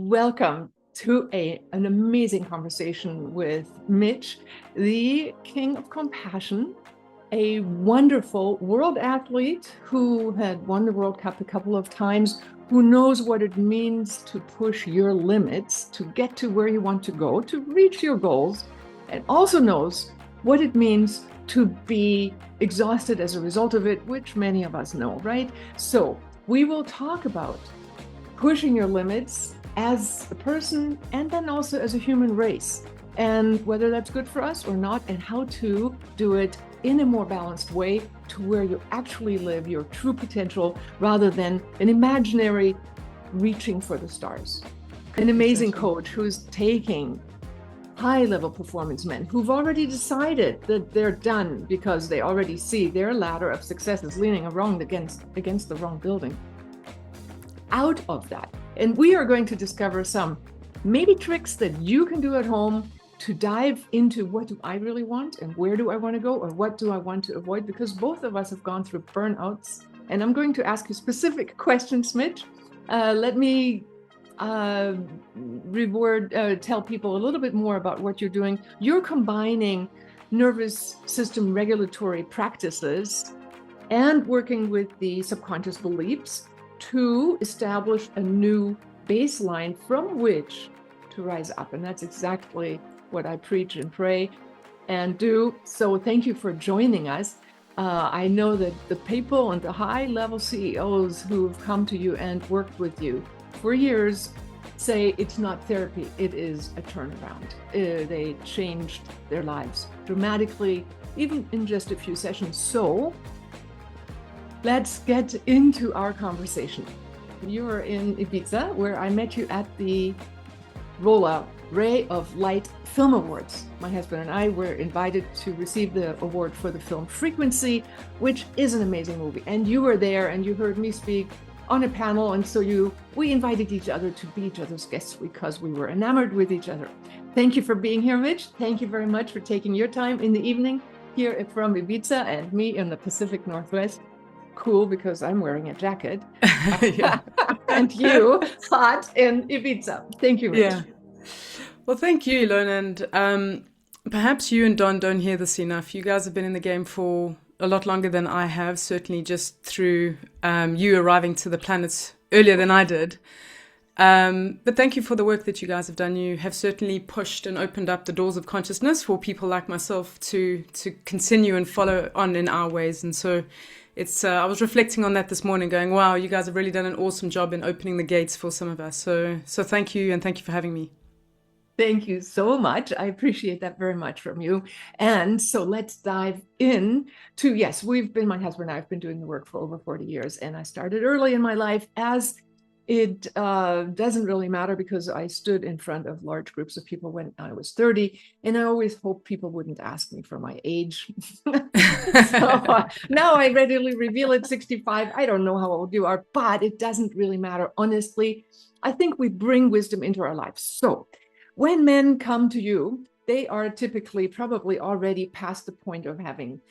welcome to an amazing conversation with Mish, the king of compassion, a wonderful world athlete who had won the World Cup a couple of times, who knows what it means to push your limits, to get to where you want to go, to reach your goals, and also knows what it means to be exhausted as a result of it, which many of us know, right? So we will talk about pushing your limits as a person and then also as a human race, and whether that's good for us or not, and how to do it in a more balanced way to where you actually live your true potential rather than an imaginary reaching for the stars. An amazing coach who's taking high-level performance men who've already decided that they're done because they already see their ladder of success is leaning against the wrong building, out of that. And we are going to discover some maybe tricks that you can do at home to dive into what do I really want and where do I want to go or what do I want to avoid, because both of us have gone through burnouts. And I'm going to ask you specific questions, Mitch. Let me tell people a little bit more about what you're doing. You're combining nervous system regulatory practices and working with the subconscious beliefs to establish a new baseline from which to rise up. And that's exactly what I preach and pray and do. So thank you for joining us. I know that the people and the high-level CEOs who've come to you and worked with you for years say it's not therapy, it is a turnaround. They changed their lives dramatically, even in just a few sessions. So let's get into our conversation. You're in Ibiza, where I met you at the Rolla Ray of Light Film Awards. My husband and I were invited to receive the award for the film Frequency, which is an amazing movie. And you were there and you heard me speak on a panel. And so we invited each other to be each other's guests because we were enamored with each other. Thank you for being here, Mitch. Thank you very much for taking your time in the evening here from Ibiza and me in the Pacific Northwest. Cool, because I'm wearing a jacket. And you hot in Ibiza. Thank you, Mitch. Yeah. Well, thank you, Ilona. And perhaps you and Don don't hear this enough. You guys have been in the game for a lot longer than I have, certainly just through you arriving to the planet earlier than I did. But thank you for the work that you guys have done. You have certainly pushed and opened up the doors of consciousness for people like myself to continue and follow on in our ways. And so it's I was reflecting on that this morning, going, wow, you guys have really done an awesome job in opening the gates for some of us. So thank you, and thank you for having me. Thank you so much. I appreciate that very much from you. And so let's dive in to, yes, my husband and I have been doing the work for over 40 years. And I started early in my life, as it doesn't really matter, because I stood in front of large groups of people when I was 30. And I always hoped people wouldn't ask me for my age. So now I readily reveal at 65. I don't know how old you are, but it doesn't really matter. Honestly, I think we bring wisdom into our lives. So when men come to you, they are typically probably already past the point of having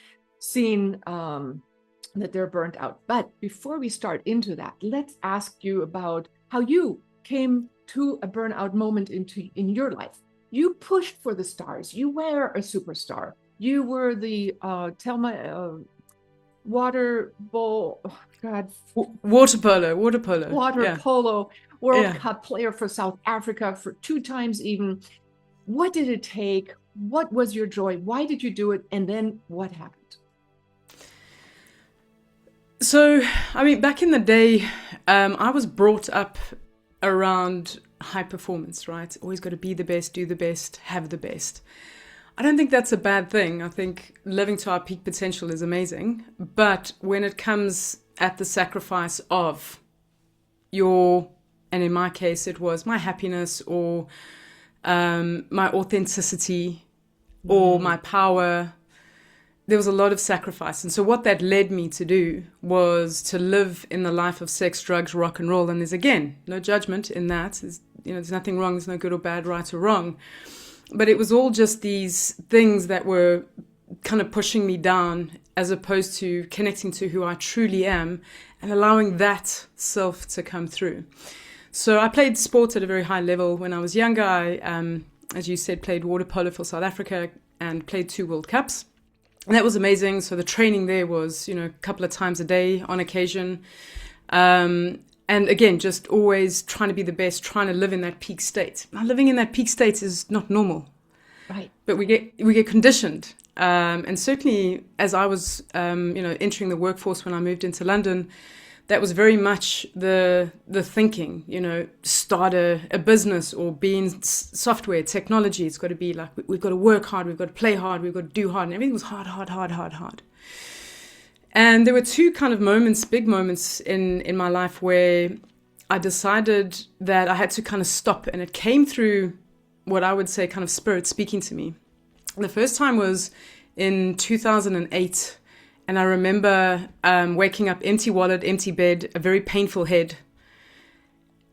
seen that they're burnt out. But before we start into that, let's ask you about how you came to a burnout moment in your life. You pushed for the stars. You were a superstar. You were the water polo World Cup player for South Africa for 2 times even. What did it take? What was your joy? Why did you do it? And then what happened? So, I mean, back in the day, I was brought up around high performance, right? Always got to be the best, do the best, have the best. I don't think that's a bad thing. I think living to our peak potential is amazing. But when it comes at the sacrifice of and in my case, it was my happiness or my authenticity or my power, there was a lot of sacrifice. And so what that led me to do was to live in the life of sex, drugs, rock and roll. And there's, again, no judgment in that. There's nothing wrong. There's no good or bad, right or wrong. But it was all just these things that were kind of pushing me down, as opposed to connecting to who I truly am and allowing that self to come through. So I played sports at a very high level when I was younger. I, as you said, played water polo for South Africa and played 2 World Cups. And that was amazing. So the training there was, a couple of times a day on occasion. And again, just always trying to be the best, trying to live in that peak state. Now, living in that peak state is not normal. Right. But we get conditioned. And certainly as I was, entering the workforce when I moved into London, that was very much the thinking, start a business or be in software, technology. It's got to be like, we've got to work hard, we've got to play hard, we've got to do hard. And everything was hard. And there were 2 kind of moments, big moments in my life where I decided that I had to kind of stop. And it came through what I would say kind of spirit speaking to me. The first time was in 2008. And I remember waking up, empty wallet, empty bed, a very painful head.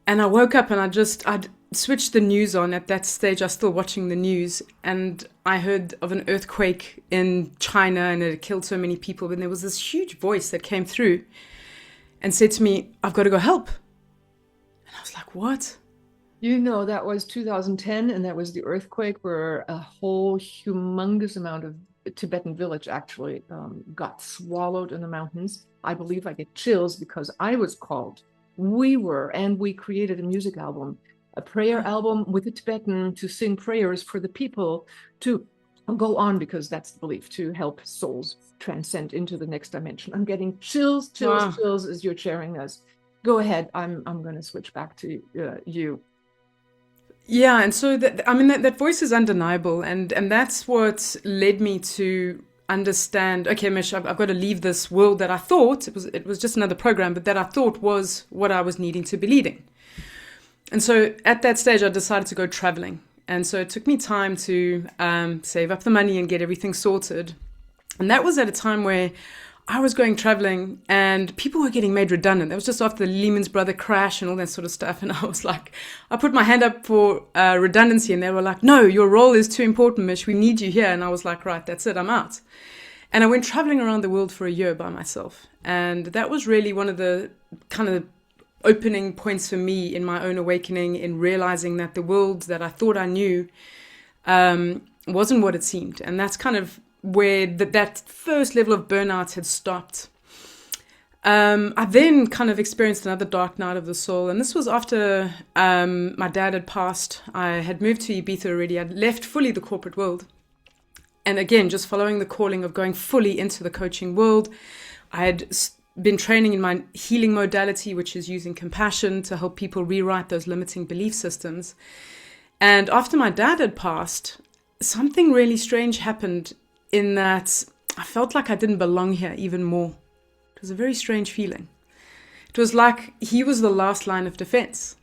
And I woke up and I'd switched the news on. At that stage, I was still watching the news. And I heard of an earthquake in China and it had killed so many people. And there was this huge voice that came through and said to me, I've got to go help. And I was like, what? That was 2010, and that was the earthquake where a whole humongous amount of Tibetan village actually got swallowed in the mountains. I believe I get chills because I was called. We created a music album, a prayer album with a Tibetan to sing prayers for the people to go on, because that's the belief, to help souls transcend into the next dimension. I'm getting chills as you're sharing this. Go ahead. I'm going to switch back to you. Yeah, and so that voice is undeniable, and that's what led me to understand. Okay, Mish, I've got to leave this world that I thought it was just another program, but that I thought was what I was needing to be leading. And so at that stage, I decided to go traveling, and so it took me time to save up the money and get everything sorted. And that was at a time where I was going traveling and people were getting made redundant. That was just after the Lehman Brothers crash and all that sort of stuff. And I was like, I put my hand up for redundancy and they were like, no, your role is too important, Mish. We need you here. And I was like, right, that's it. I'm out. And I went traveling around the world for a year by myself. And that was really one of the kind of opening points for me in my own awakening, in realizing that the world that I thought I knew wasn't what it seemed. And that's kind of where that first level of burnout had stopped. I then kind of experienced another dark night of the soul. And this was after my dad had passed. I had moved to Ibiza already. I'd left fully the corporate world. And again, just following the calling of going fully into the coaching world. I had been training in my healing modality, which is using compassion to help people rewrite those limiting belief systems. And after my dad had passed, something really strange happened, in that I felt like I didn't belong here even more. It was a very strange feeling. It was like he was the last line of defense.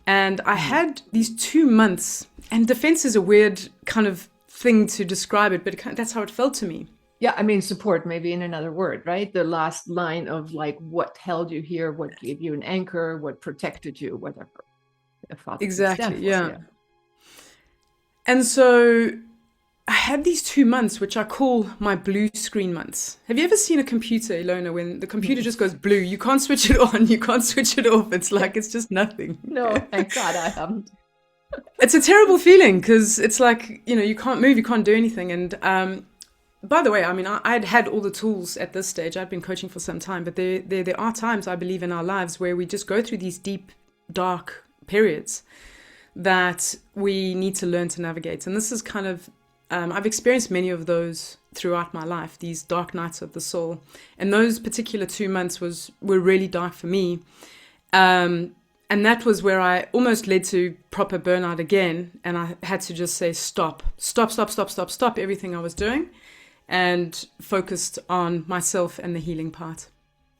And I had these 2 months, and defense is a weird kind of thing to describe it, but that's how it felt to me. Yeah, I mean, support, maybe in another word, right? The last line of like what held you here, what gave you an anchor, what protected you, whatever. Exactly, yeah. And so I had these 2 months, which I call my blue screen months. Have you ever seen a computer, Ilona, when the computer just goes blue? You can't switch it on, you can't switch it off. It's like, it's just nothing. No, thank God I haven't. It's a terrible feeling because it's like, you can't move, you can't do anything. And by the way, I mean, I'd had all the tools at this stage. I'd been coaching for some time, but there are times, I believe, in our lives where we just go through these deep, dark periods that we need to learn to navigate. And this is kind of, I've experienced many of those throughout my life, these dark nights of the soul. And those particular 2 months were really dark for me. And that was where I almost led to proper burnout again. And I had to just say, stop everything I was doing, and focused on myself and the healing part.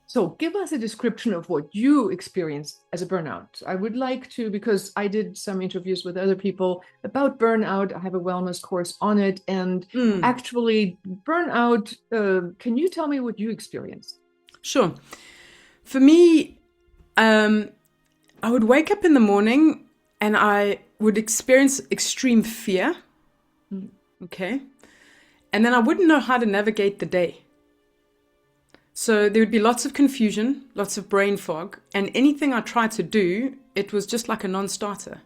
So give us a description of what you experienced as a burnout. I would like to, because I did some interviews with other people about burnout. I have a wellness course on it. And actually, burnout, can you tell me what you experienced? Sure. For me, I would wake up in the morning and I would experience extreme fear. Okay. And then I wouldn't know how to navigate the day. So there would be lots of confusion, lots of brain fog, and anything I tried to do, it was just like a non-starter.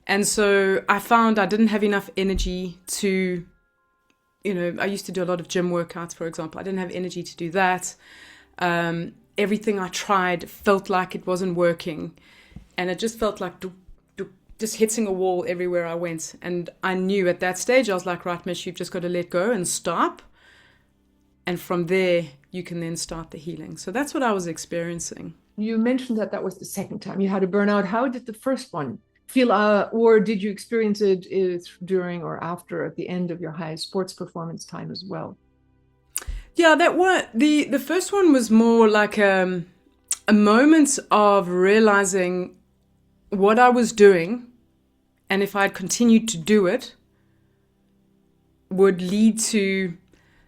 And so I found I didn't have enough energy to, I used to do a lot of gym workouts, for example. I didn't have energy to do that. Everything I tried felt like it wasn't working. And it just felt like just hitting a wall everywhere I went. And I knew at that stage, I was like, right, Mish, you've just got to let go and stop. And from there, you can then start the healing. So that's what I was experiencing. You mentioned that was the second time you had a burnout. How did the first one feel, or did you experience it during or after, at the end of your high sports performance time as well? Yeah, the first one was more like a moment of realizing what I was doing, and if I had continued to do it, would lead to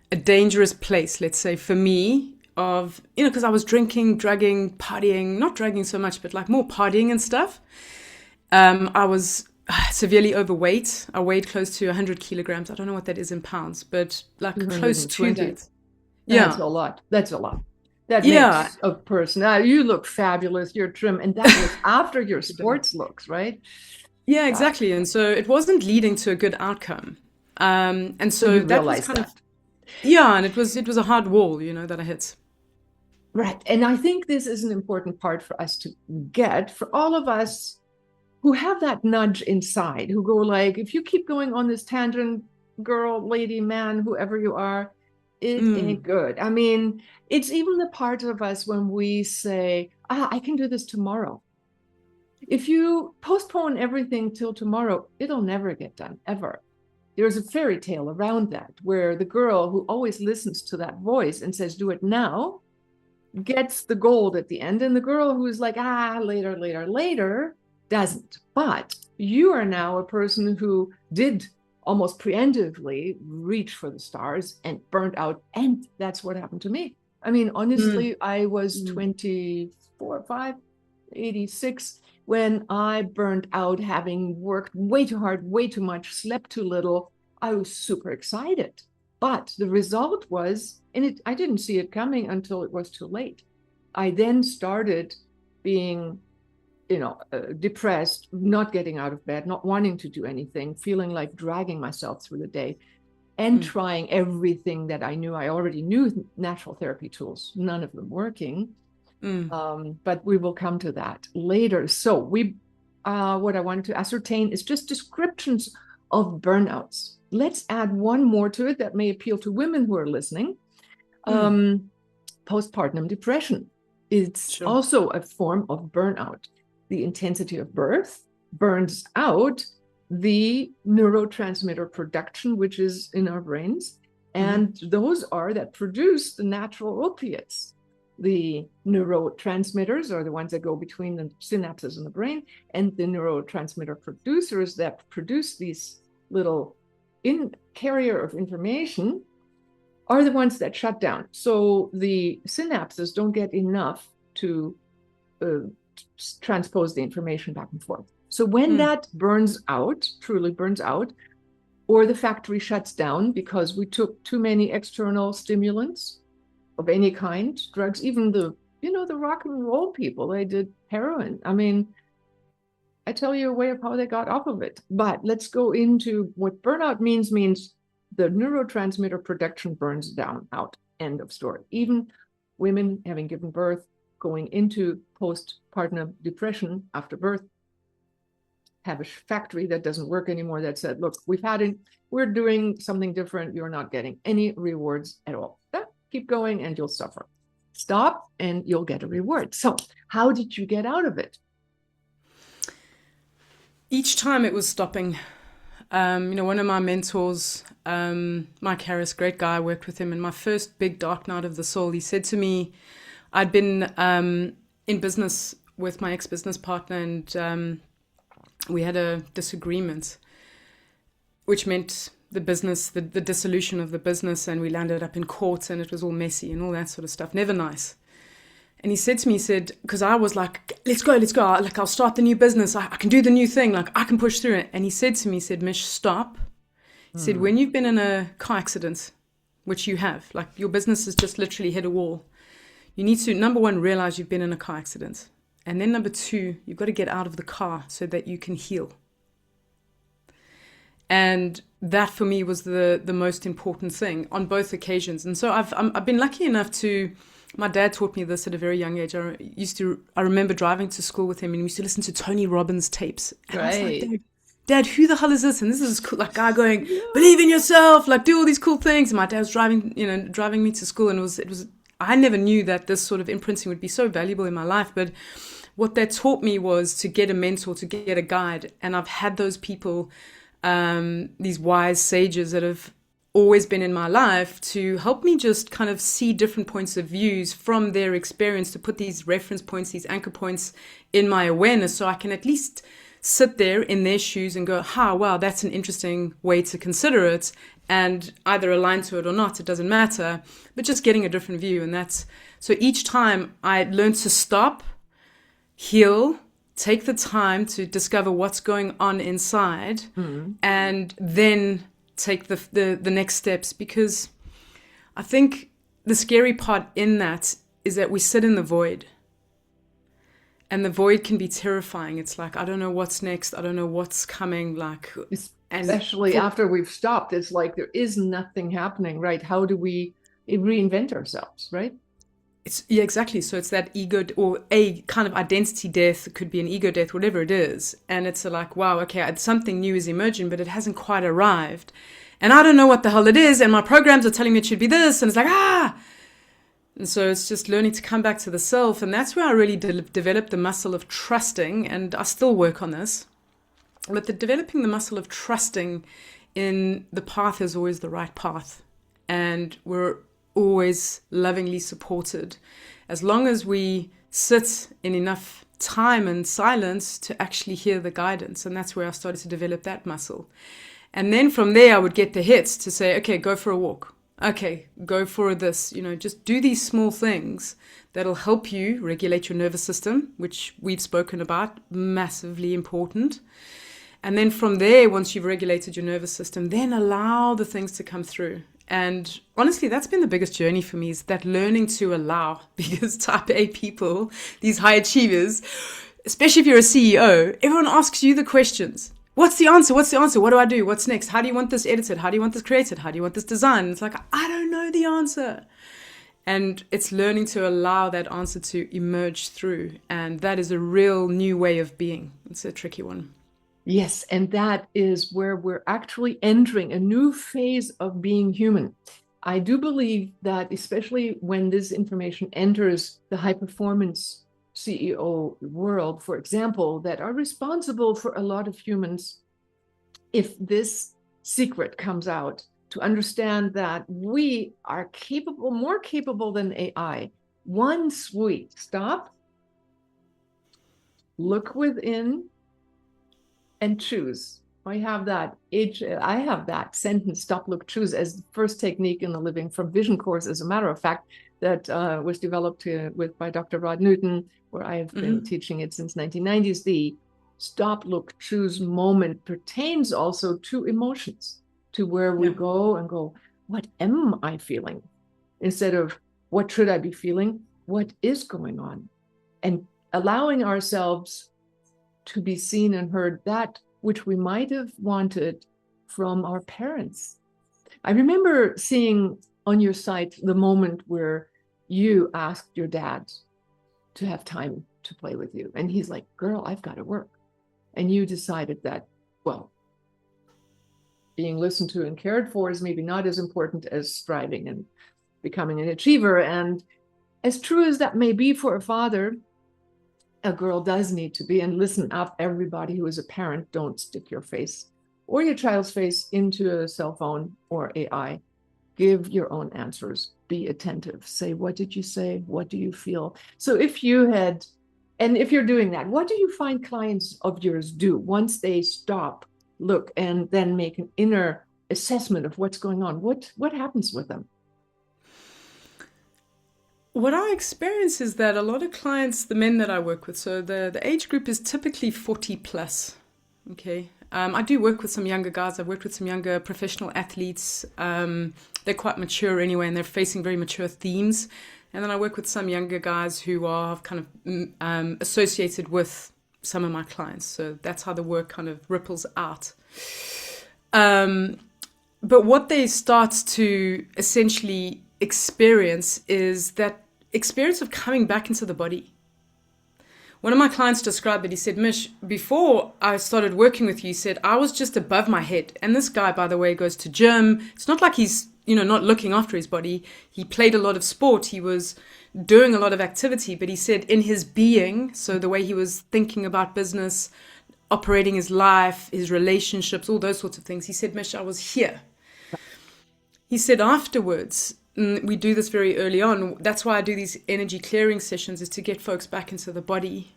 a dangerous place, let's say, for me, of, because I was drinking, drugging, partying, not drugging so much, but like more partying and stuff. I was severely overweight. I weighed close to 100 kilograms. I don't know what that is in pounds, but like close to that. Yeah. That's a lot. That makes a person. You look fabulous. You're trim. And that was after your sports looks, right? Yeah, exactly. And so it wasn't leading to a good outcome. And so that was kind of, and it was a hard wall, that I hit. Right. And I think this is an important part for us to get, for all of us who have that nudge inside, who go like, if you keep going on this tangent, girl, lady, man, whoever you are, it ain't good. I mean, it's even the part of us when we say, I can do this tomorrow. If you postpone everything till tomorrow, it'll never get done, ever. There's a fairy tale around that, where the girl who always listens to that voice and says, do it now, gets the gold at the end. And the girl who's like, later, doesn't. But you are now a person who did almost preemptively reach for the stars and burnt out. And that's what happened to me. I mean, honestly, I was 24, 5, 86 when I burned out, having worked way too hard, way too much, slept too little. I was super excited. But the result was, and I didn't see it coming until it was too late. I then started being, depressed, not getting out of bed, not wanting to do anything, feeling like dragging myself through the day, and trying everything that I knew. I already knew natural therapy tools, none of them working. But we will come to that later. So what I wanted to ascertain is just descriptions of burnouts. Let's add one more to it that may appeal to women who are listening. Postpartum depression. It's also a form of burnout. The intensity of birth burns out the neurotransmitter production, which is in our brains. And those are that produce the natural opiates. The neurotransmitters are the ones that go between the synapses in the brain, and the neurotransmitter producers that produce these little carrier of information are the ones that shut down. So the synapses don't get enough to transpose the information back and forth. So when that burns out, truly burns out, or the factory shuts down because we took too many external stimulants of any kind, drugs, even the rock and roll people, they did heroin. I mean, I tell you a way of how they got off of it. But let's go into what burnout means the neurotransmitter production burns down, out, end of story. Even women having given birth, going into postpartum depression after birth, have a factory that doesn't work anymore that said, look, we're doing something different. You're not getting any rewards at all. Keep going and you'll suffer. Stop and you'll get a reward. So how did you get out of it? Each time it was stopping. One of my mentors, Mike Harris, great guy, I worked with him in my first big dark night of the soul. He said to me, I'd been in business with my ex-business partner, and we had a disagreement, which meant the business, the dissolution of the business, and we landed up in court, and it was all messy and all that sort of stuff. Never nice. And he said to me, because I was like, let's go. Like, I'll start the new business. I can do the new thing. Like, I can push through it. And he said to me, Mish, stop. He said, when you've been in a car accident, which you have. Like your business has just literally hit a wall. You need to, number one, realize you've been in a car accident. And then number two, you've got to get out of the car so that you can heal. And that for me was the most important thing on both occasions. And so I've been lucky enough to, my dad taught me this at a very young age. I remember driving to school with him and we used to listen to Tony Robbins tapes. And I was like, Dad, who the hell is this? And this is this cool, like guy going, believe in yourself, like do all these cool things. And my dad was driving me to school, and it was. I never knew that this sort of imprinting would be so valuable in my life. But what that taught me was to get a mentor, to get a guide. And I've had those people, these wise sages that have always been in my life to help me just kind of see different points of views from their experience, to put these reference points, these anchor points in my awareness, so I can at least sit there in their shoes and go, wow, that's an interesting way to consider it, and either align to it or not, it doesn't matter, but just getting a different view. And that's, so each time I learned to stop, heal, take the time to discover what's going on inside, and then take the next steps. Because I think the scary part in that is that we sit in the void. And the void can be terrifying. It's like, I don't know what's next. I don't know what's coming. Like, especially after we've stopped, it's like there is nothing happening, right? How do we reinvent ourselves, right? Yeah, exactly. So it's that ego, or a kind of identity death. It could be an ego death, whatever it is. And it's like, wow, okay, something new is emerging, but it hasn't quite arrived. And I don't know what the hell it is. And my programs are telling me it should be this. And it's like, And so it's just learning to come back to the self. And that's where I really developed the muscle of trusting. And I still work on this. But developing the muscle of trusting in the path is always the right path. And we're always lovingly supported, as long as we sit in enough time and silence to actually hear the guidance. And that's where I started to develop that muscle. And then from there, I would get the hits to say, okay, go for a walk. Okay, go for this, just do these small things that'll help you regulate your nervous system, which we've spoken about, massively important. And then from there, once you've regulated your nervous system, then allow the things to come through. And honestly, that's been the biggest journey for me, is that learning to allow, because type A people, these high achievers, especially if you're a CEO, everyone asks you the questions. What's the answer? What's the answer? What do I do? What's next? How do you want this edited? How do you want this created? How do you want this designed? It's like, I don't know the answer. And it's learning to allow that answer to emerge through. And that is a real new way of being. It's a tricky one. Yes, and that is where we're actually entering a new phase of being human. I do believe that, especially when this information enters the high performance CEO world, for example, that are responsible for a lot of humans, if this secret comes out, to understand that we are capable, more capable than AI. Once we stop, look within, and choose. I have that sentence, stop, look, choose, as the first technique in the Living from Vision course, as a matter of fact, that was developed by Dr. Rod Newton, where I have been teaching it since 1990s. The stop, look, choose moment pertains also to emotions, to where we go and go, what am I feeling? Instead of what should I be feeling? What is going on? And allowing ourselves to be seen and heard, that which we might have wanted from our parents. I remember seeing on your site the moment where you asked your dad to have time to play with you. And he's like, girl, I've got to work. And you decided that, well, being listened to and cared for is maybe not as important as striving and becoming an achiever. And as true as that may be for a father, a girl does need to be. And listen up, everybody who is a parent, don't stick your face or your child's face into a cell phone or AI. Give your own answers. Be attentive. Say, what did you say? What do you feel? So if you're doing that, what do you find clients of yours do once they stop, look, and then make an inner assessment of what's going on? What happens with them? What I experience is that a lot of clients, the men that I work with, so the age group is typically 40 plus, okay? I do work with some younger guys. I've worked with some younger professional athletes. They're quite mature anyway, and they're facing very mature themes. And then I work with some younger guys who are kind of associated with some of my clients. So that's how the work kind of ripples out. But what they start to essentially experience is that experience of coming back into the body. One of my clients described it. He said, Mish, before I started working with you, he said, I was just above my head. And this guy, by the way, goes to gym. It's not like he's, not looking after his body. He played a lot of sport. He was doing a lot of activity. But he said in his being, so the way he was thinking about business, operating his life, his relationships, all those sorts of things, he said, Mish, I was here. He said afterwards, we do this very early on. That's why I do these energy clearing sessions, is to get folks back into the body.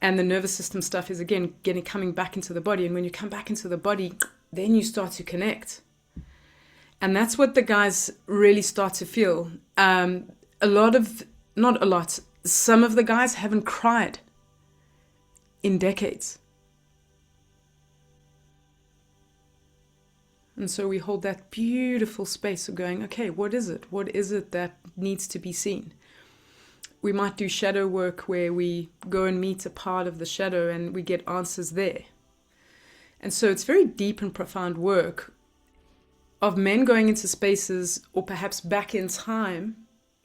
And the nervous system stuff is, again, coming back into the body. And when you come back into the body, then you start to connect. And that's what the guys really start to feel. Some of the guys haven't cried in decades. And so we hold that beautiful space of going, okay, what is it? What is it that needs to be seen? We might do shadow work where we go and meet a part of the shadow and we get answers there. And so it's very deep and profound work of men going into spaces, or perhaps back in time,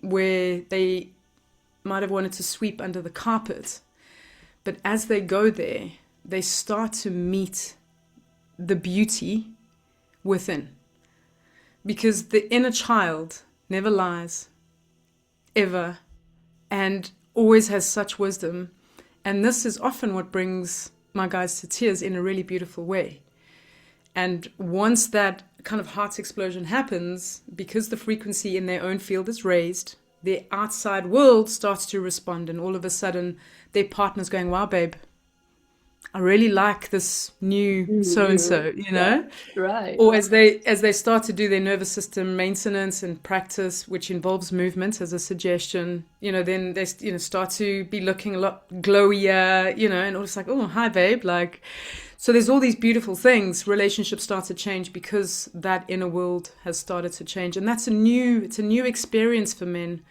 where they might have wanted to sweep under the carpet. But as they go there, they start to meet the beauty within, because the inner child never lies, ever, and always has such wisdom. And this is often what brings my guys to tears in a really beautiful way. And once that kind of heart explosion happens, because the frequency in their own field is raised, their outside world starts to respond, and all of a sudden their partner's going, wow, babe, I really like this new so-and-so, Yeah, right. Or as they start to do their nervous system maintenance and practice, which involves movement as a suggestion, then they, start to be looking a lot glowier, and it's like, oh, hi, babe. So there's all these beautiful things. Relationships start to change because that inner world has started to change. And it's a new experience for men,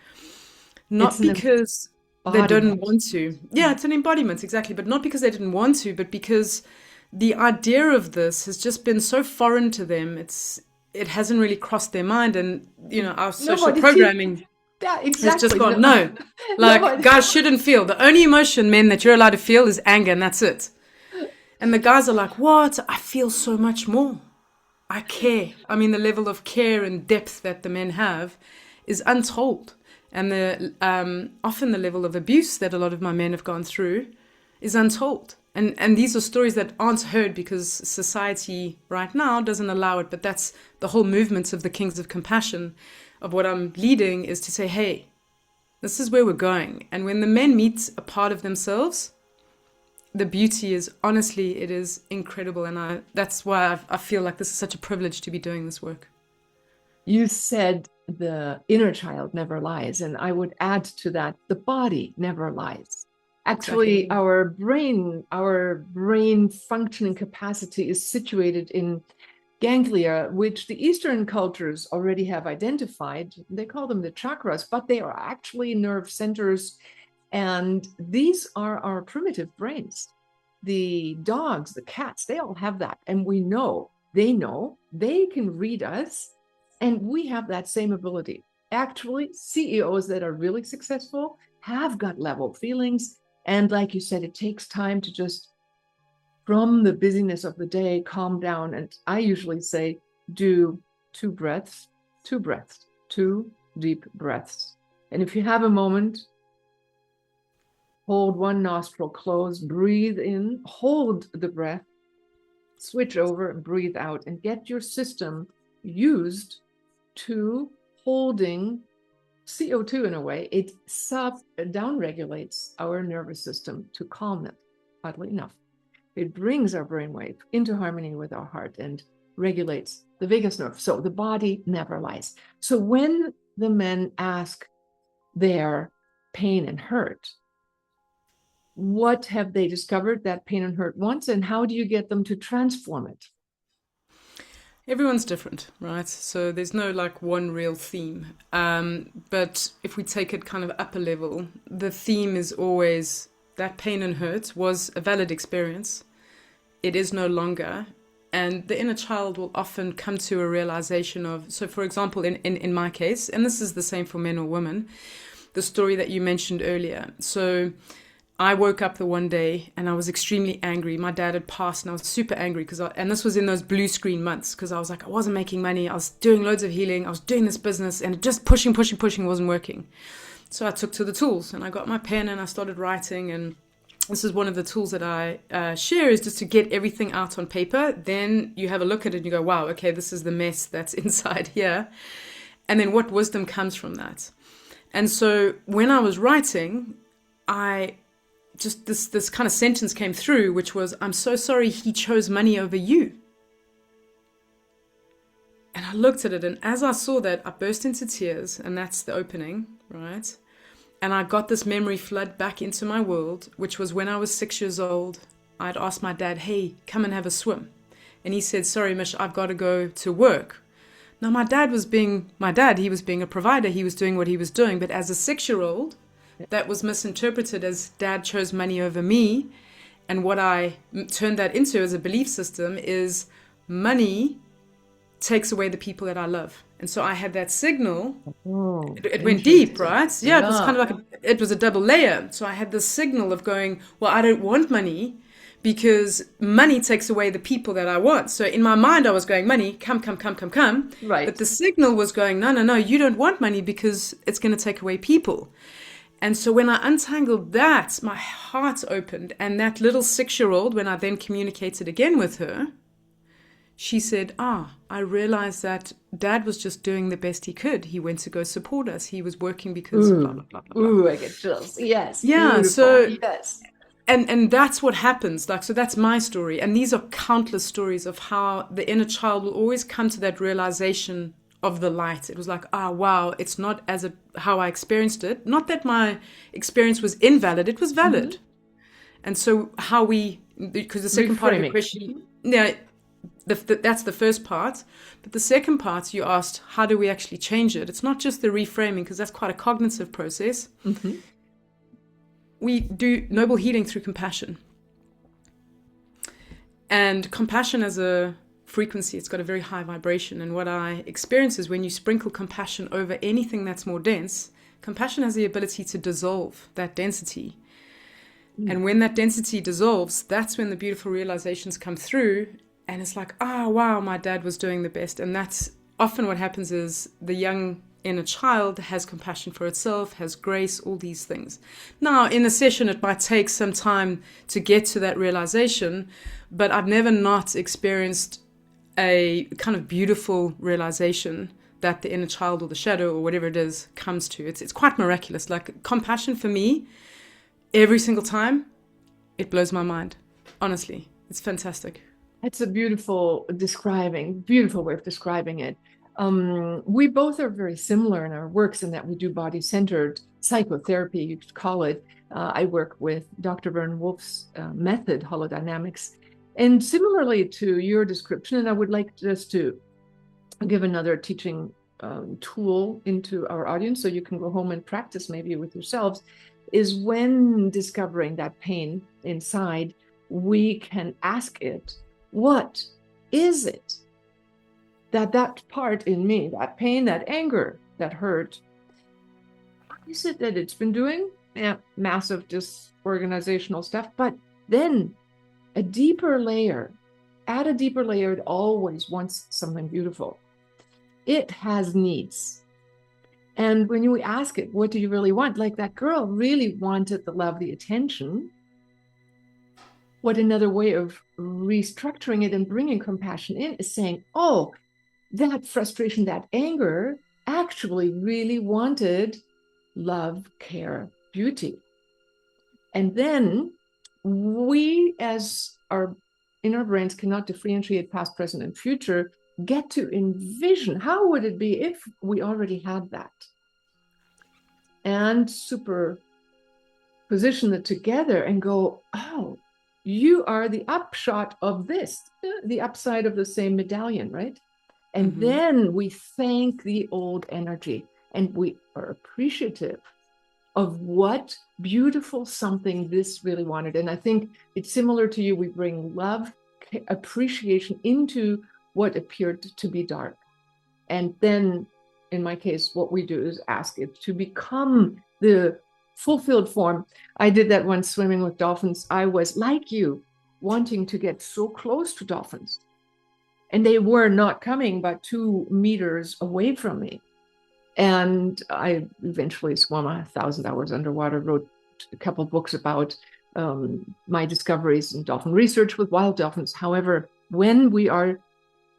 not because they didn't want to. Yeah, it's an embodiment, exactly. But not because they didn't want to, but because the idea of this has just been so foreign to them. It hasn't really crossed their mind. And, our social programming has just gone, no. Guys shouldn't feel. The only emotion, men, that you're allowed to feel is anger, and that's it. And the guys are like, what? I feel so much more. I care. I mean, the level of care and depth that the men have is untold. And often the level of abuse that a lot of my men have gone through is untold. And these are stories that aren't heard because society right now doesn't allow it. But that's the whole movement of the Kings of Compassion, of what I'm leading, is to say, hey, this is where we're going. And when the men meet a part of themselves, the beauty is, honestly, it is incredible. And that's why I feel like this is such a privilege to be doing this work. You said the inner child never lies. And I would add to that, the body never lies. Actually, exactly. our brain functioning capacity is situated in ganglia, which the Eastern cultures already have identified. They call them the chakras, but they are actually nerve centers. And these are our primitive brains. The dogs, the cats, they all have that. And we know, they can read us. And we have that same ability. Actually, CEOs that are really successful have gut level feelings. And like you said, it takes time to just, from the busyness of the day, calm down. And I usually say, do 2 breaths, 2 deep breaths. And if you have a moment, hold one nostril closed, breathe in, hold the breath, switch over and breathe out, and get your system used to holding CO2 in a way. It down-regulates our nervous system to calm it, oddly enough. It brings our brainwave into harmony with our heart and regulates the vagus nerve. So the body never lies. So when the men ask their pain and hurt, what have they discovered that pain and hurt wants, and how do you get them to transform it? Everyone's different, right? So there's no like one real theme. But if we take it kind of up a level, the theme is always that pain and hurt was a valid experience. It is no longer. And the inner child will often come to a realization of, so for example, in my case, and this is the same for men or women, the story that you mentioned earlier. So I woke up the one day and I was extremely angry. My dad had passed and I was super angry and this was in those blue screen months, because I was like, I wasn't making money. I was doing loads of healing. I was doing this business and just pushing wasn't working. So I took to the tools and I got my pen and I started writing. And this is one of the tools that I share, is just to get everything out on paper. Then you have a look at it and you go, wow, okay, this is the mess that's inside here. And then what wisdom comes from that? And so when I was writing, this kind of sentence came through, which was, I'm so sorry he chose money over you. And I looked at it, and as I saw that, I burst into tears, and that's the opening, right? And I got this memory flood back into my world, which was when I was 6 years old. I'd asked my dad, hey, come and have a swim. And he said, sorry, Mish, I've got to go to work. Now, my dad was being my dad. He was being a provider. He was doing what he was doing. But as a 6-year-old, that was misinterpreted as dad chose money over me. And what I turned that into as a belief system is money takes away the people that I love. And so I had that signal. Oh, it went deep, right? Yeah, it was kind of like it was a double layer. So I had this signal of going, well, I don't want money because money takes away the people that I want. So in my mind, I was going, money, come. Right. But the signal was going, no, you don't want money because it's going to take away people. And so when I untangled that, my heart opened. And that little 6-year-old, when I then communicated again with her, she said, I realized that dad was just doing the best he could. He went to go support us. He was working because blah, blah, blah, blah. Ooh, I get chills. Yes. Yeah. Beautiful. So, yes. And that's what happens. Like, so that's my story. And these are countless stories of how the inner child will always come to that realization of the light. It was like, wow, it's not how I experienced it. Not that my experience was invalid. It was valid. Mm-hmm. And so because the second part of your question, yeah, that's the first part. But the second part, you asked, how do we actually change it? It's not just the reframing, because that's quite a cognitive process. Mm-hmm. We do noble healing through compassion. And compassion as a frequency, it's got a very high vibration. And what I experience is when you sprinkle compassion over anything that's more dense, compassion has the ability to dissolve that density. And when that density dissolves, that's when the beautiful realizations come through. And it's like, wow, my dad was doing the best. And that's often what happens is the young inner child has compassion for itself, has grace, all these things. Now, in a session, it might take some time to get to that realization, but I've never not experienced a kind of beautiful realization that the inner child or the shadow or whatever it is comes to. It's quite miraculous. Like, compassion for me, every single time, it blows my mind. Honestly, it's fantastic. It's a beautiful way of describing it. We both are very similar in our works in that we do body-centered psychotherapy, you could call it. I work with Dr. Vern Wolf's method, holodynamics. And similarly to your description, and I would like just to give another teaching tool into our audience so you can go home and practice maybe with yourselves, is when discovering that pain inside, we can ask it, what is it that part in me, that pain, that anger, that hurt, what is it that it's been doing? Yeah, massive disorganizational stuff. But then add a deeper layer, it always wants something beautiful. It has needs. And when you ask it, what do you really want? Like that girl really wanted the love, the attention. What another way of restructuring it and bringing compassion in is saying, oh, that frustration, that anger actually really wanted love, care, beauty. And then we, as in our brains cannot differentiate past, present, and future, get to envision how would it be if we already had that. And super position it together and go, oh, you are the upshot of this, the upside of the same medallion, right? And then we thank the old energy and we are appreciative of what beautiful something this really wanted. And I think it's similar to you. We bring love, appreciation into what appeared to be dark. And then, in my case, what we do is ask it to become the fulfilled form. I did that once swimming with dolphins. I was like you, wanting to get so close to dolphins. And they were not coming but 2 meters away from me. And I eventually swam 1,000 hours underwater, wrote a couple of books about my discoveries in dolphin research with wild dolphins. However, when we are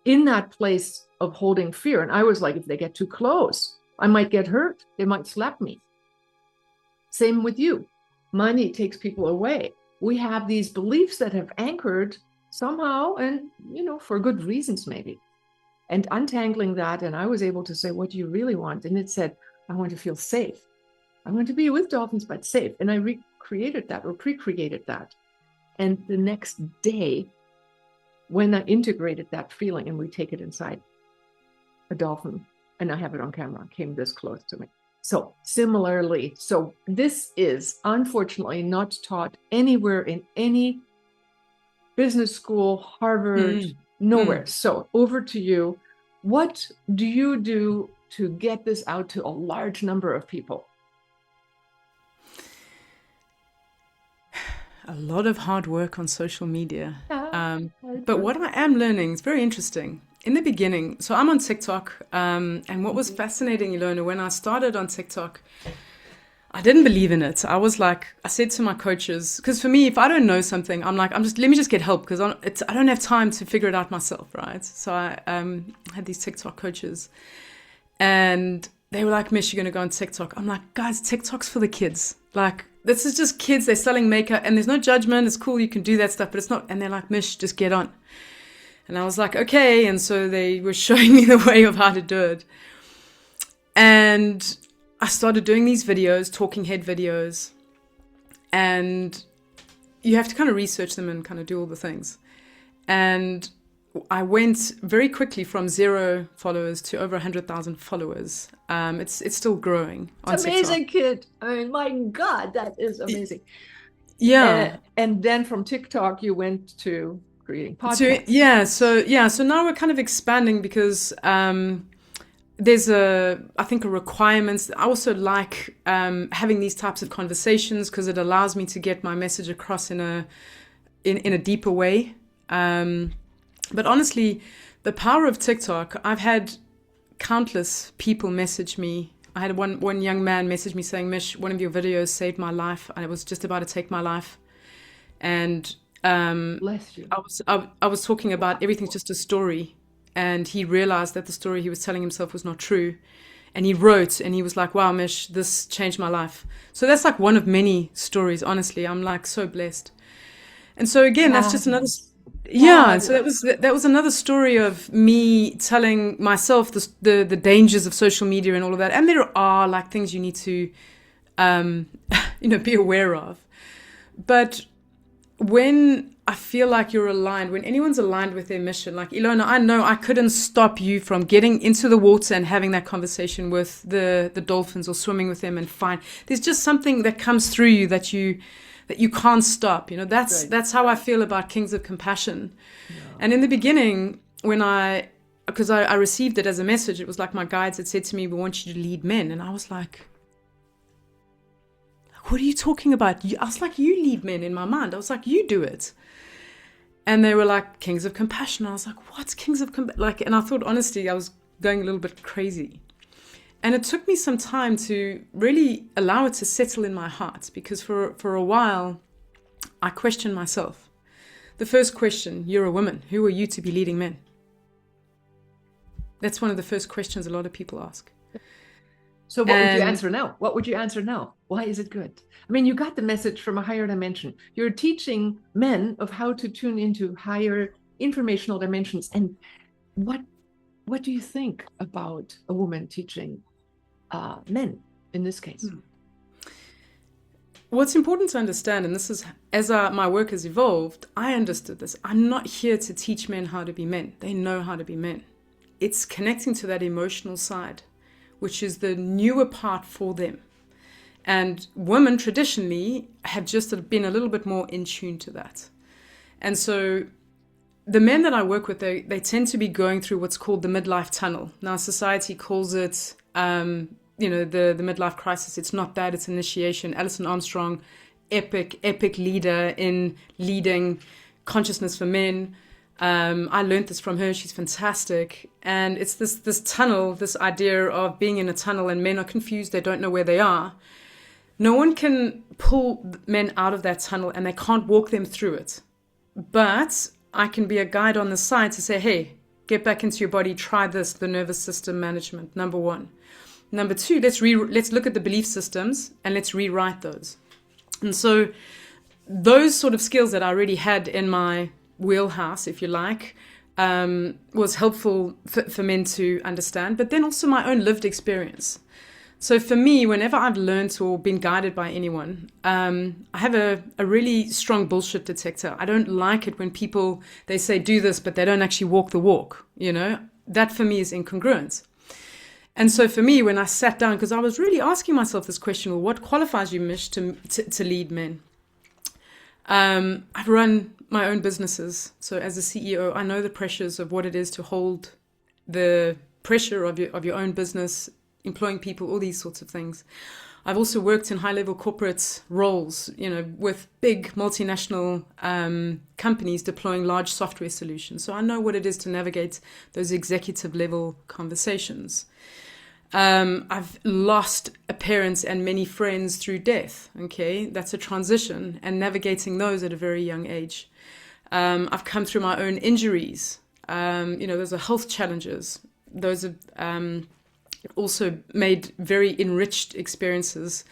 in that place of holding fear, and I was like, if they get too close, I might get hurt. They might slap me. Same with you. Money takes people away. We have these beliefs that have anchored somehow, and for good reasons maybe. And untangling that, and I was able to say, what do you really want? And it said, I want to feel safe. I want to be with dolphins, but safe. And I recreated that or pre-created that. And the next day, when I integrated that feeling and we take it inside, a dolphin, and I have it on camera, came this close to me. So similarly, so this is unfortunately not taught anywhere in any business school, Harvard, nowhere. So over to you. What do you do to get this out to a large number of people? A lot of hard work on social media. But what I am learning is very interesting. In the beginning, so I'm on TikTok, and what was fascinating, Ilona, when I started on TikTok, I didn't believe in it. I was like, I said to my coaches, because for me, if I don't know something, I'm like, let me just get help because I don't have time to figure it out myself, right? So I had these TikTok coaches, and they were like, Mish, you're going to go on TikTok. I'm like, guys, TikTok's for the kids. Like, this is just kids. They're selling makeup, and there's no judgment. It's cool. You can do that stuff, but it's not. And they're like, Mish, just get on. And I was like, okay. And so they were showing me the way of how to do it. And I started doing these videos, talking head videos, and you have to kind of research them and kind of do all the things. And I went very quickly from 0 followers to over 100,000 followers. It's still growing on It's amazing, TikTok. kid. I mean, my God, that is amazing. Yeah. And then from TikTok, you went to creating podcasts. So now we're kind of expanding because there's I think a requirement. I also like having these types of conversations because it allows me to get my message across in a deeper way. But honestly, the power of TikTok, I've had countless people message me. I had one young man message me saying, Mish, one of your videos saved my life. And it was just about to take my life. And Bless you. I was talking about everything's just a story. And he realized that the story he was telling himself was not true. And he wrote and he was like, wow, Mish, this changed my life. So that's like one of many stories, honestly. I'm like so blessed. And so again, that's just another... Yeah, so that was another story of me telling myself the dangers of social media and all of that. And there are like things you need to, be aware of. But when I feel like you're aligned, when anyone's aligned with their mission, like Ilona, I know I couldn't stop you from getting into the water and having that conversation with the dolphins or swimming with them and fine. There's just something that comes through you that you can't stop. That's how I feel about Kings of Compassion. Yeah. And in the beginning, because I received it as a message, it was like my guides had said to me, we want you to lead men. And I was like, what are you talking about? I was like, you lead men in my mind. I was like, you do it. And they were like, Kings of Compassion. I was like, what's Kings of Compassion? And I thought, honestly, I was going a little bit crazy. And it took me some time to really allow it to settle in my heart because for a while, I questioned myself. The first question, you're a woman. Who are you to be leading men? That's one of the first questions a lot of people ask. So what would you answer now? What would you answer now? Why is it good? I mean, you got the message from a higher dimension. You're teaching men of how to tune into higher informational dimensions. And what do you think about a woman teaching men in this case? What's important to understand, and this is as my work has evolved, I understood this. I'm not here to teach men how to be men. They know how to be men. It's connecting to that emotional side, which is the newer part for them. And women traditionally have just been a little bit more in tune to that. And so the men that I work with, they tend to be going through what's called the midlife tunnel. Now, society calls it, the midlife crisis. It's not that, it's initiation. Alison Armstrong, epic leader in leading consciousness for men. I learned this from her. She's fantastic. And it's this tunnel, this idea of being in a tunnel, and men are confused. They don't know where they are. No one can pull men out of that tunnel, and they can't walk them through it. But I can be a guide on the side to say, hey, get back into your body, try this, the nervous system management, number one. Number two, let's look at the belief systems and let's rewrite those. And so those sort of skills that I already had in my wheelhouse, if you like, was helpful for men to understand, but then also my own lived experience. So for me, whenever I've learned or been guided by anyone, I have a really strong bullshit detector. I don't like it when people, they say do this, but they don't actually walk the walk, That for me is incongruent. And so for me, when I sat down, because I was really asking myself this question, well, what qualifies you, Mish, to lead men? I've run my own businesses. So as a CEO, I know the pressures of what it is to hold the pressure of your own business, employing people, all these sorts of things. I've also worked in high-level corporate roles, with big multinational companies deploying large software solutions. So I know what it is to navigate those executive-level conversations. I've lost a parent and many friends through death. Okay, that's a transition, and navigating those at a very young age. I've come through my own injuries. Those are health challenges. Those are also made very enriched experiences,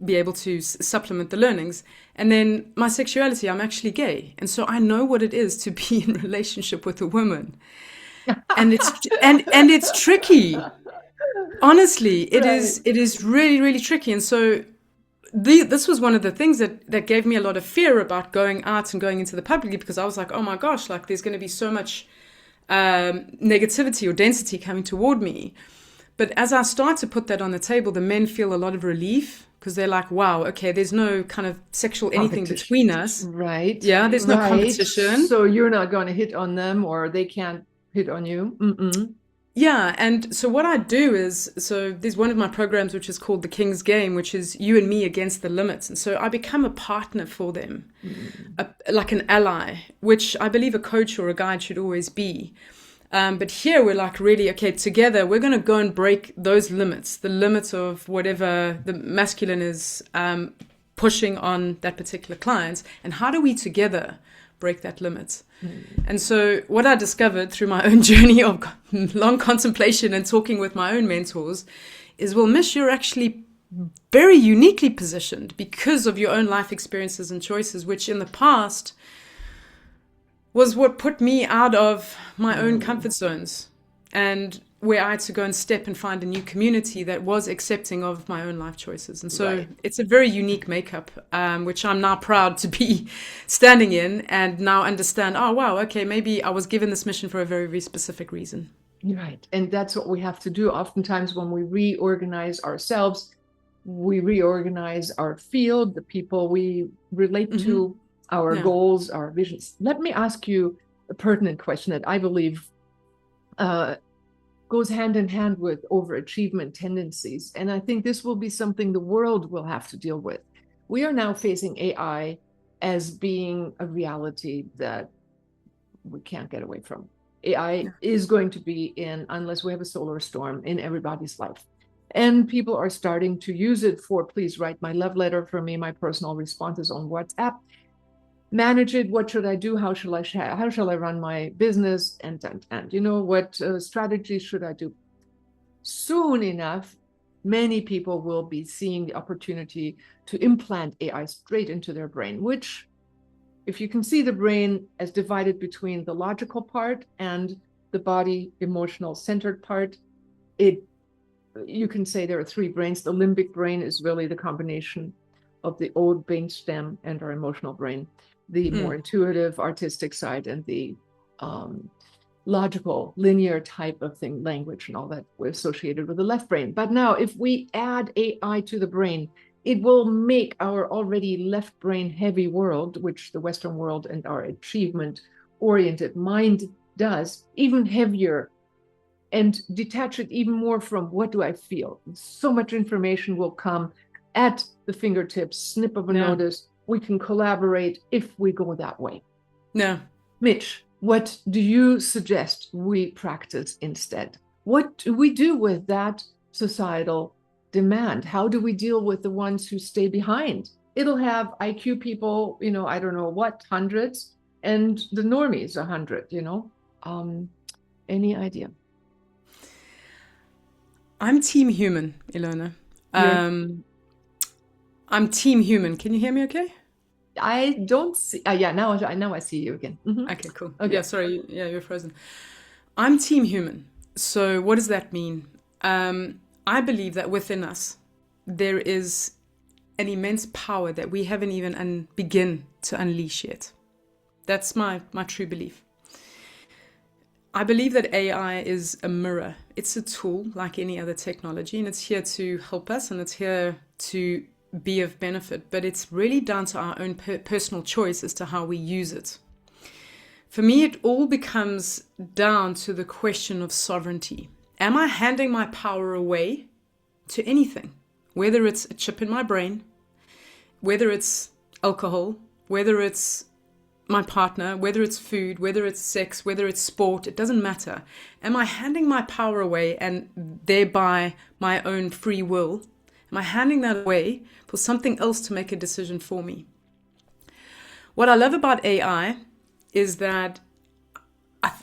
be able to supplement the learnings. And then my sexuality, I'm actually gay. And so I know what it is to be in relationship with a woman. And it's tricky. Honestly, it is really, really tricky. And so this was one of the things that gave me a lot of fear about going out and going into the public, because I was like, oh my gosh, like there's going to be so much negativity or density coming toward me. But as I start to put that on the table, the men feel a lot of relief, because they're like, wow, okay, there's no kind of sexual anything between us. Right. Yeah, there's no competition. So you're not going to hit on them, or they can't hit on you. Mm-mm. Yeah, and so what I do is, so there's one of my programs which is called The King's Game, which is you and me against the limits. And so I become a partner for them, like an ally, which I believe a coach or a guide should always be. But here we're like, really, okay, together we're going to go and break those limits, the limits of whatever the masculine is pushing on that particular client. And how do we together break that limit? And so what I discovered through my own journey of long contemplation and talking with my own mentors is, well, Mish, you're actually very uniquely positioned because of your own life experiences and choices, which in the past was what put me out of my own comfort zones, and where I had to go and step and find a new community that was accepting of my own life choices. And so It's a very unique makeup, which I'm now proud to be standing in, and now understand, oh, wow, okay, maybe I was given this mission for a very, very specific reason. Right. And that's what we have to do. Oftentimes when we reorganize ourselves, we reorganize our field, the people we relate to, our goals, our visions. Let me ask you a pertinent question that I believe goes hand in hand with overachievement tendencies. And I think this will be something the world will have to deal with. We are now facing AI as being a reality that we can't get away from. AI is going to be in, unless we have a solar storm, in everybody's life. And people are starting to use it for, please write my love letter for me, my personal responses on WhatsApp. Manage it. What should I do? How shall I run my business? And what strategies should I do? Soon enough, many people will be seeing the opportunity to implant AI straight into their brain, which, if you can see the brain as divided between the logical part and the body emotional centered part, you can say there are three brains. The limbic brain is really the combination of the old brainstem and our emotional brain, the more intuitive, artistic side, and the logical, linear type of thing, language and all that were associated with the left brain. But now, if we add AI to the brain, it will make our already left brain heavy world, which the Western world and our achievement-oriented mind does, even heavier, and detach it even more from what do I feel. So much information will come at the fingertips, snip of a notice. We can collaborate if we go that way. No. Mitch, what do you suggest we practice instead? What do we do with that societal demand? How do we deal with the ones who stay behind? It'll have IQ people, I don't know what, hundreds, and the normies 100, any idea? I'm team human, Ilona. I'm team human. Can you hear me okay? I don't see. Now I see you again. Mm-hmm. Okay, cool. Okay. Yeah, sorry. Yeah, you're frozen. I'm team human. So what does that mean? I believe that within us, there is an immense power that we haven't even begin to unleash yet. That's my true belief. I believe that AI is a mirror. It's a tool like any other technology, and it's here to help us, and it's here to be of benefit, but it's really down to our own personal choice as to how we use it. For me, it all becomes down to the question of sovereignty. Am I handing my power away to anything? Whether it's a chip in my brain, whether it's alcohol, whether it's my partner, whether it's food, whether it's sex, whether it's sport, it doesn't matter. Am I handing my power away, and thereby my own free will? Am I handing that away for something else to make a decision for me? What I love about AI is that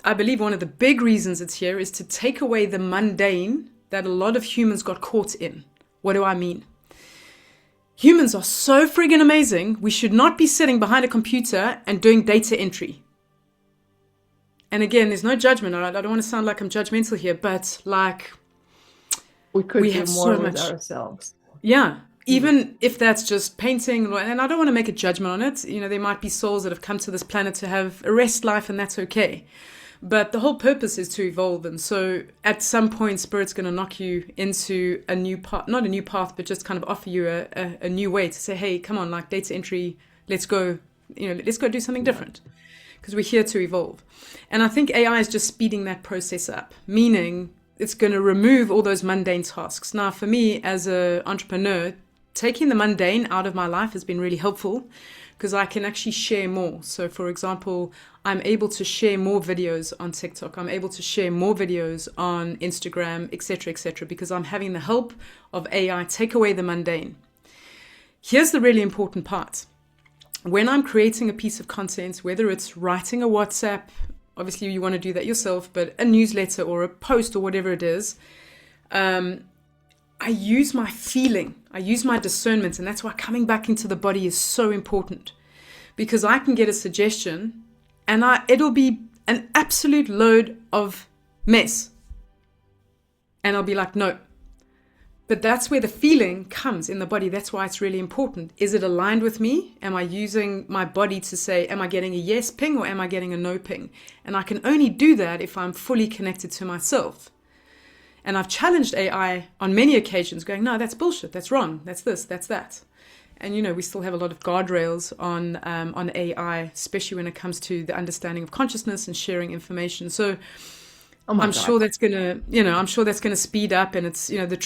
I believe one of the big reasons it's here is to take away the mundane that a lot of humans got caught in. What do I mean? Humans are so friggin' amazing. We should not be sitting behind a computer and doing data entry. And again, there's no judgment. I don't want to sound like I'm judgmental here, but like we could do more with ourselves. Yeah. Even if that's just painting, and I don't want to make a judgment on it. There might be souls that have come to this planet to have a rest life, and that's okay. But the whole purpose is to evolve. And so at some point, Spirit's going to knock you into a new path, not a new path, but just kind of offer you a new way to say, hey, come on, like data entry, let's go do something different, because we're here to evolve. And I think AI is just speeding that process up, meaning it's going to remove all those mundane tasks. Now, for me as an entrepreneur, taking the mundane out of my life has been really helpful, because I can actually share more. So, for example, I'm able to share more videos on TikTok. I'm able to share more videos on Instagram, etc., because I'm having the help of AI take away the mundane. Here's the really important part. When I'm creating a piece of content, whether it's writing a WhatsApp, obviously you want to do that yourself, but a newsletter or a post or whatever it is, I use my feeling, I use my discernment, and that's why coming back into the body is so important, because I can get a suggestion and it'll be an absolute load of mess. And I'll be like, no. But that's where the feeling comes in the body. That's why it's really important. Is it aligned with me? Am I using my body to say, am I getting a yes ping or am I getting a no ping? And I can only do that if I'm fully connected to myself. And I've challenged AI on many occasions going, no, that's bullshit. That's wrong. That's this, that's that. And, we still have a lot of guardrails on AI, especially when it comes to the understanding of consciousness and sharing information. So I'm sure that's going to speed up, and it's, the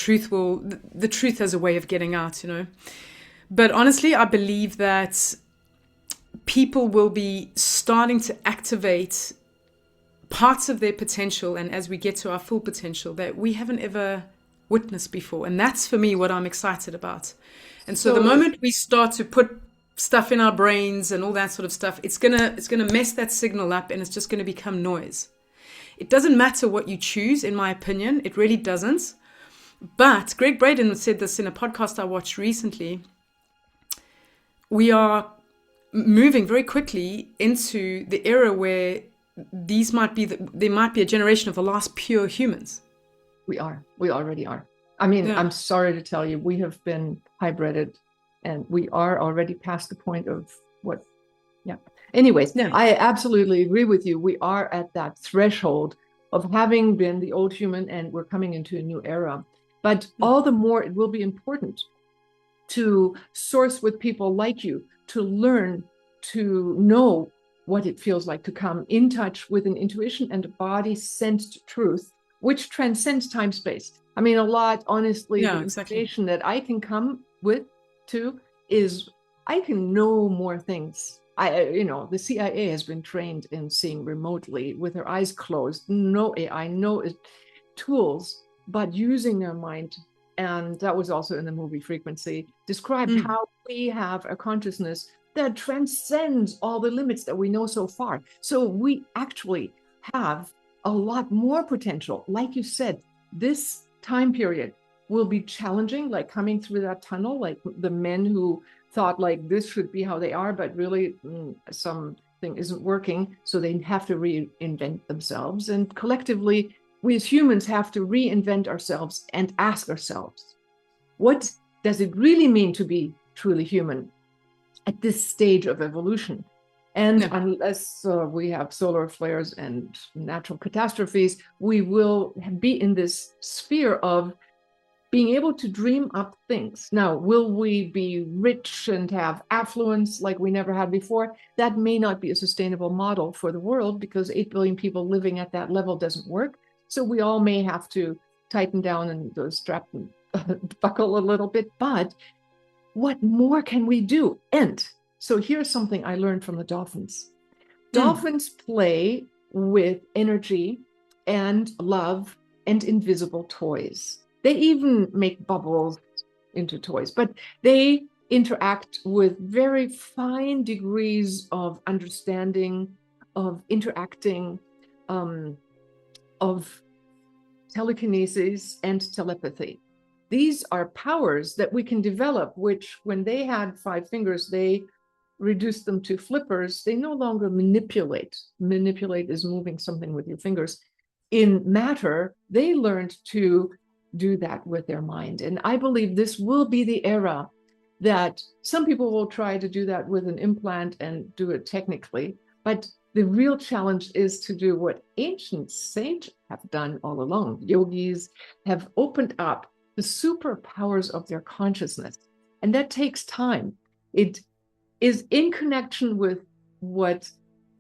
truth has a way of getting out, But honestly, I believe that people will be starting to activate parts of their potential, and as we get to our full potential, that we haven't ever witnessed before. And that's, for me, what I'm excited about. And so the moment we start to put stuff in our brains and all that sort of stuff, it's gonna mess that signal up, and it's just gonna become noise. It doesn't matter what you choose, in my opinion. It really doesn't. But Greg Braden said this in a podcast I watched recently. We are moving very quickly into the era where there might be a generation of the last pure humans. We already are. I mean, yeah. I'm sorry to tell you, we have been hybrided And we are already past the point of what, yeah. Anyways, Yeah. I absolutely agree with you. We are at that threshold of having been the old human and we're coming into a new era. But all the more it will be important to source with people like you, to learn, to know what it feels like to come in touch with an intuition and a body sensed truth, which transcends time space. I mean, a lot, honestly, Yeah, the exactly. information that I can come with to is I can know more things. The CIA has been trained in seeing remotely with their eyes closed, no AI, no tools, but using their mind. And that was also in the movie Frequency, described how we have a consciousness that transcends all the limits that we know so far. So we actually have a lot more potential. Like you said, this time period will be challenging, like coming through that tunnel, like the men who thought like this should be how they are, but really something isn't working. So they have to reinvent themselves. And collectively, we as humans have to reinvent ourselves and ask ourselves, what does it really mean to be truly human at this stage of evolution? And unless we have solar flares and natural catastrophes, we will be in this sphere of being able to dream up things. Now, will we be rich and have affluence like we never had before? That may not be a sustainable model for the world because 8 billion people living at that level doesn't work. So we all may have to tighten down and strap and buckle a little bit. But what more can we do? And so here's something I learned from the dolphins. Dolphins play with energy and love and invisible toys. They even make bubbles into toys, but they interact with very fine degrees of understanding, of interacting, of telekinesis and telepathy. These are powers that we can develop, which when they had 5 fingers, they reduced them to flippers. They no longer manipulate. Manipulate is moving something with your fingers. In matter, they learned to do that with their mind. And I believe this will be the era that some people will try to do that with an implant and do it technically. But the real challenge is to do what ancient saints have done all along. Yogis have opened up the superpowers of their consciousness. And that takes time. It is in connection with what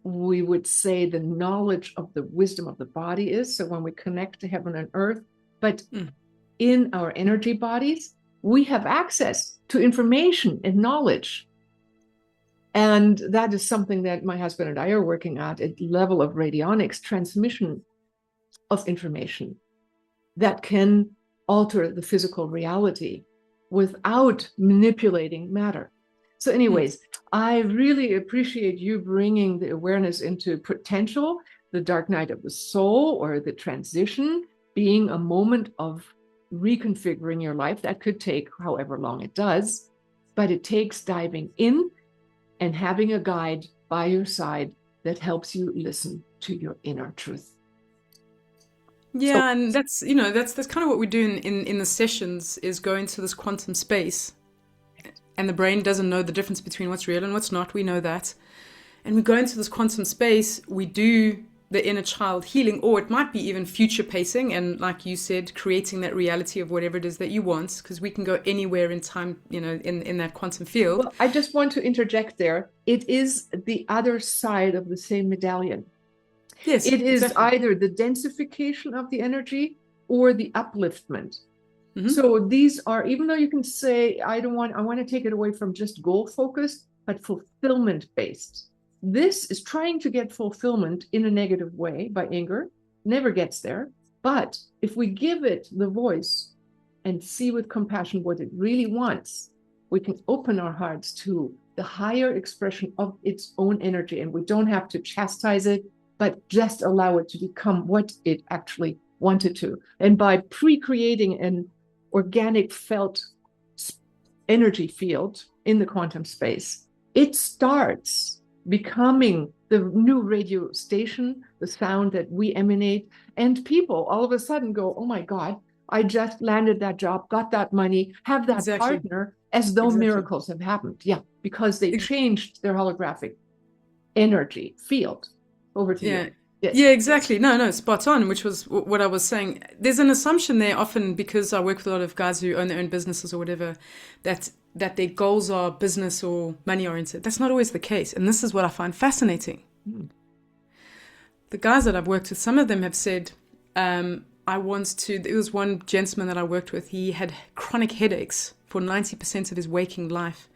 we would say the knowledge of the wisdom of the body is. So when we connect to heaven and earth, but in our energy bodies, we have access to information and knowledge. And that is something that my husband and I are working at level of radionics, transmission of information that can alter the physical reality without manipulating matter. So anyways, I really appreciate you bringing the awareness into potential, the dark night of the soul, or the transition being a moment of reconfiguring your life. That could take however long it does, but it takes diving in and having a guide by your side that helps you listen to your inner truth. Yeah, and that's that's kind of what we do in the sessions, is go into this quantum space, and the brain doesn't know the difference between what's real and what's not. We know that, and we go into this quantum space. We do the inner child healing, or it might be even future pacing, and like you said, creating that reality of whatever it is that you want, because we can go anywhere in time, in that quantum field. Well, I just want to interject there. It is the other side of the same medallion. Yes, it is exactly. either the densification of the energy or the upliftment. So these are, even though you can say, I want to take it away from just goal focused, but fulfillment based. This is trying to get fulfillment in a negative way by anger, never gets there. But if we give it the voice and see with compassion what it really wants, we can open our hearts to the higher expression of its own energy. And we don't have to chastise it, but just allow it to become what it actually wanted to. And by pre-creating an organic felt energy field in the quantum space, it starts becoming the new radio station, the sound that we emanate. And people all of a sudden go, oh my God, I just landed that job, got that money, have that Exactly. partner, as though Exactly. miracles have happened. Yeah, because they changed their holographic energy field. Over to Yeah. you. Yes. Yeah, exactly. No, spot on, which was what I was saying. There's an assumption there often, because I work with a lot of guys who own their own businesses or whatever, that their goals are business or money oriented. That's not always the case. And this is what I find fascinating. The guys that I've worked with, some of them have said, there was one gentleman that I worked with, he had chronic headaches for 90% of his waking life.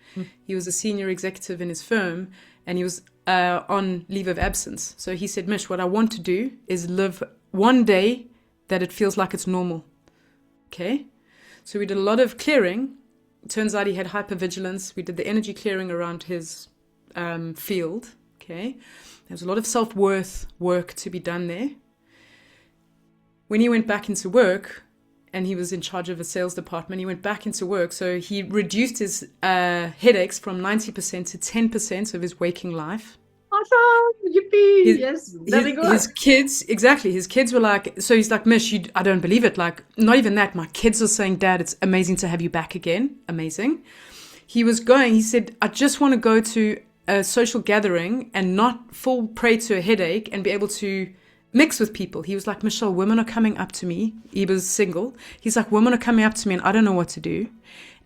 He was a senior executive in his firm, and he was on leave of absence. So he said, Mish, what I want to do is live one day that it feels like it's normal. Okay? So we did a lot of clearing. It turns out he had hypervigilance. We did the energy clearing around his field. Okay? There was a lot of self-worth work to be done there. When he went back into work, and he was in charge of a sales department, he went back into work. So he reduced his headaches from 90% to 10% of his waking life. Awesome. Yippee. Yes. Very good. His kids were like, so he's like, Mish, I don't believe it. Like, not even that. My kids are saying, Dad, it's amazing to have you back again. Amazing. He said, I just want to go to a social gathering and not fall prey to a headache and be able to mix with people. He was like, Michelle, women are coming up to me. He was single. He's like, women are coming up to me and I don't know what to do.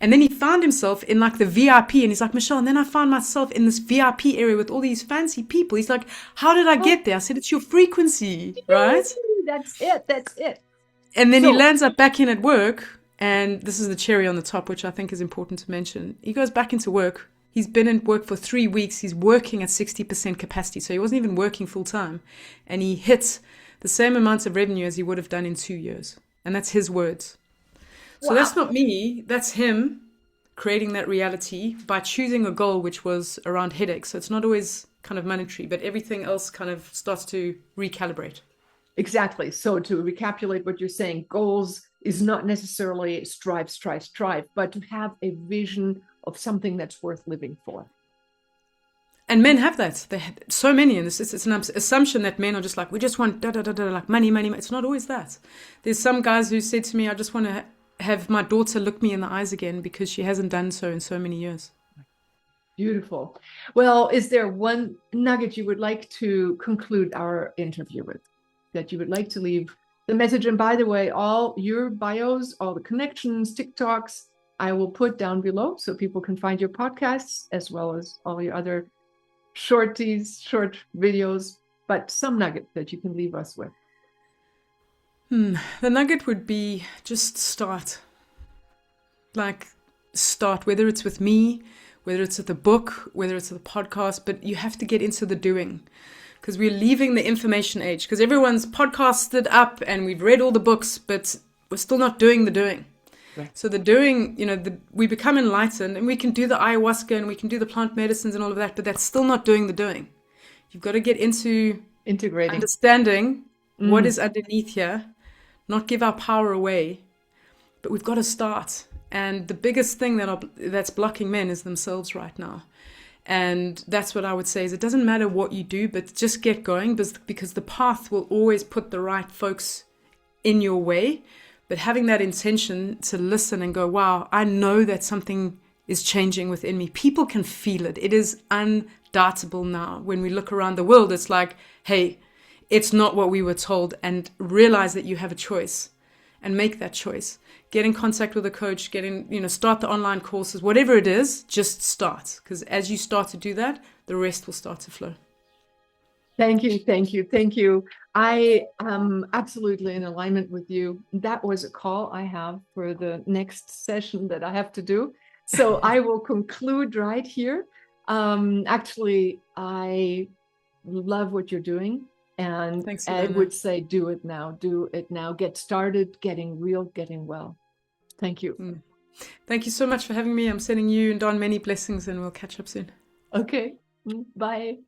And then he found himself in like the VIP, and he's like, Michelle, and then I found myself in this VIP area with all these fancy people. He's like, how did I get there? I said, it's your frequency, right? That's it. And then he lands up back in at work, and this is the cherry on the top, which I think is important to mention. He goes back into work. He's been in work for 3 weeks. He's working at 60% capacity. So he wasn't even working full time. And he hit the same amount of revenue as he would have done in 2 years. And that's his words. So that's not me. That's him creating that reality by choosing a goal which was around headaches. So it's not always kind of monetary, but everything else kind of starts to recalibrate. Exactly. So to recapitulate what you're saying, goals is not necessarily strive, but to have a vision of something that's worth living for. And men have that. They have so many, and it's an assumption that men are just like, we just want like money. It's not always that. There's some guys who said to me, I just want to have my daughter look me in the eyes again because she hasn't done so in so many years. Beautiful. Well, is there one nugget you would like to conclude our interview with, that you would like to leave the message? And by the way, all your bios, all the connections, TikToks, I will put down below so people can find your podcasts as well as all your other short videos, but some nugget that you can leave us with. The nugget would be just start. Start, whether it's with me, whether it's with the book, whether it's with the podcast, but you have to get into the doing, because we're leaving the information age, because everyone's podcasted up and we've read all the books, but we're still not doing the doing. Right. So the doing, we become enlightened, and we can do the ayahuasca and we can do the plant medicines and all of that, but that's still not doing the doing. You've got to get into integrating, understanding what is underneath here, not give our power away, but we've got to start. And the biggest thing that's blocking men is themselves right now. And that's what I would say is it doesn't matter what you do, but just get going, because the path will always put the right folks in your way. But having that intention to listen and go, wow, I know that something is changing within me. People can feel it. It is undoubtable now. When we look around the world, it's like, hey, it's not what we were told, and realize that you have a choice and make that choice. Get in contact with a coach, start the online courses, whatever it is, just start. Because as you start to do that, the rest will start to flow. Thank you. I am absolutely in alignment with you. That was a call I have for the next session that I have to do. So I will conclude right here. Actually, I love what you're doing. And thanks, I would say, do it now. Get started, getting real, getting well. Thank you. Thank you so much for having me. I'm sending you and Don many blessings, and we'll catch up soon. Okay. Bye.